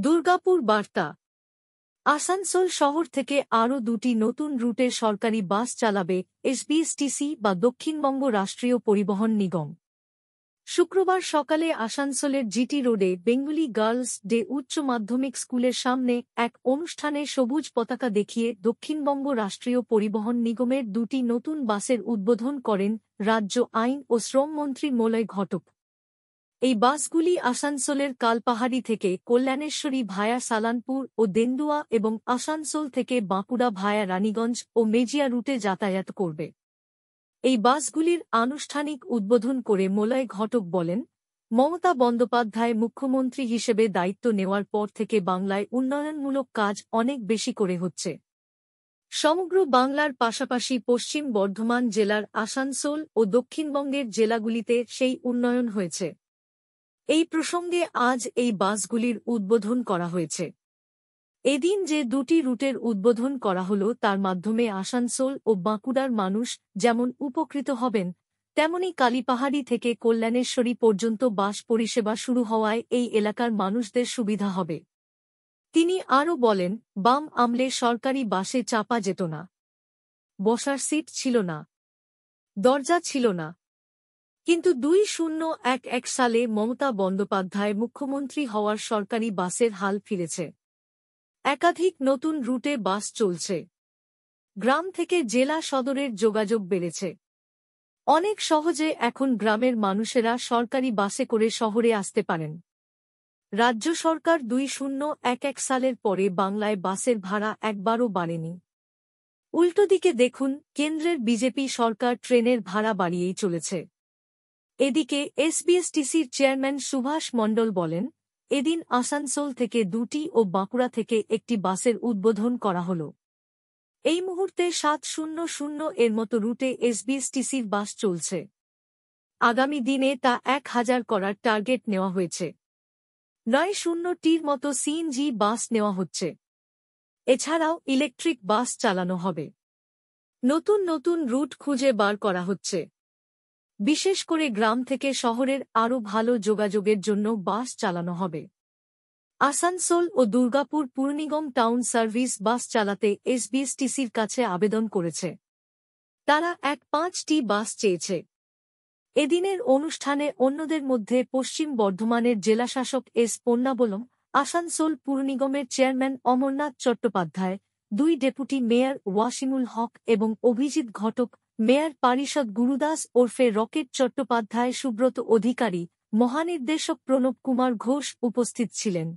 দুর্গাপুর বার্তা। আসানসোল শহর থেকে আরও 2টি নতুন রুটের সরকারি বাস চালাবে এসবিএসটিসি বা দক্ষিণবঙ্গ রাষ্ট্রীয় পরিবহন নিগম। শুক্রবার সকালে আসানসোলের জিটি রোডে বেঙ্গলি গার্লস ডে উচ্চ মাধ্যমিক স্কুলের সামনে এক অনুষ্ঠানে সবুজ পতাকা দেখিয়ে দক্ষিণবঙ্গ রাষ্ট্রীয় পরিবহন নিগমের 2টি নতুন বাসের উদ্বোধন করেন রাজ্য আইন ও শ্রমমন্ত্রী মলয় ঘটক। এই বাসগুলি আসানসোলের কালপাহাড়ি থেকে কল্যাণেশ্বরী ভায়া সালানপুর ও দেন্দুয়া এবং আসানসোল থেকে বাঁকুড়া ভায়া রানীগঞ্জ ও মেজিয়া রুটে যাতায়াত করবে। এই বাসগুলির আনুষ্ঠানিক উদ্বোধন করে মলয় ঘটক বলেন, মমতা বন্দ্যোপাধ্যায় মুখ্যমন্ত্রী হিসেবে দায়িত্ব নেওয়ার পর থেকে বাংলায় উন্নয়নমূলক কাজ অনেক বেশি করে হচ্ছে। সমগ্র বাংলার পাশাপাশি পশ্চিম বর্ধমান জেলার আসানসোল ও দক্ষিণবঙ্গের জেলাগুলিতে সেই উন্নয়ন হয়েছে। এই প্রসঙ্গে আজ এই বাসগুলির উদ্বোধন করা হয়েছে। এদিন যে 2টি রুটের উদ্বোধন করা হল তার মাধ্যমে আসানসোল ও বাঁকুড়ার মানুষ যেমন উপকৃত হবেন, তেমনি কালীপাহাড়ি থেকে কল্যাণেশ্বরী পর্যন্ত বাস পরিষেবা শুরু হওয়ায় এই এলাকার মানুষদের সুবিধা হবে। তিনি আরও বলেন, বাম আমলে সরকারি বাসে চাপা যেত না, বসার সিট ছিল না, দরজা ছিল না। কিন্তু 2011 সালে মমতা বন্দ্যোপাধ্যায় মুখ্যমন্ত্রী হওয়ার সরকারি বাসের হাল ফিরেছে। একাধিক নতুন রুটে বাস চলছে। গ্রাম থেকে জেলা সদরের যোগাযোগ বেড়েছে। অনেক সহজে এখন গ্রামের মানুষেরা সরকারি বাসে করে শহরে আসতে পারেন। রাজ্য সরকার 2011 সালের পরে বাংলায় বাসের ভাড়া একবারও বাড়েনি। উল্টো দিকে দেখুন, কেন্দ্রের বিজেপি সরকার ট্রেনের ভাড়া বাড়িয়েই চলেছে। এদিকে এসবিএসটিসির চেয়ারম্যান সুভাষ মণ্ডল বলেন, এদিন আসানসোল থেকে 2টি ও বাঁকুড়া থেকে একটি বাসের উদ্বোধন করা হল। এই মুহূর্তে 700 এর মতো রুটে এসবিএসটিসির বাস চলছে। আগামী দিনে তা 1000 করার টার্গেট নেওয়া হয়েছে। 900টির মতো সিএনজি বাস নেওয়া হচ্ছে। এছাড়াও ইলেকট্রিক বাস চালানো হবে। নতুন নতুন রুট খুঁজে বার করা হচ্ছে। বিশেষ করে গ্রাম থেকে শহরের আরও ভালো যোগাযোগের জন্য বাস চালানো হবে। আসানসোল ও দুর্গাপুর পুরনিগম টাউন সার্ভিস বাস চালাতে এসবিএসটিসির কাছে আবেদন করেছে। তারা 5টি বাস চেয়েছে। এদিনের অনুষ্ঠানে অন্যদের মধ্যে পশ্চিম বর্ধমানের জেলাশাসক এস পন্নাবলম, আসানসোল পুরনিগমের chairman Amarnath Chattopadhyay, 2 deputy mayor Wasimul Haque এবং অভিজিৎ ঘটক, মেয়র পারিষদ গুরুদাস ওরফে রকেট চট্টোপাধ্যায়, সুব্রত অধিকারী, মহানির্দেশক প্রণব কুমার ঘোষ উপস্থিত ছিলেন।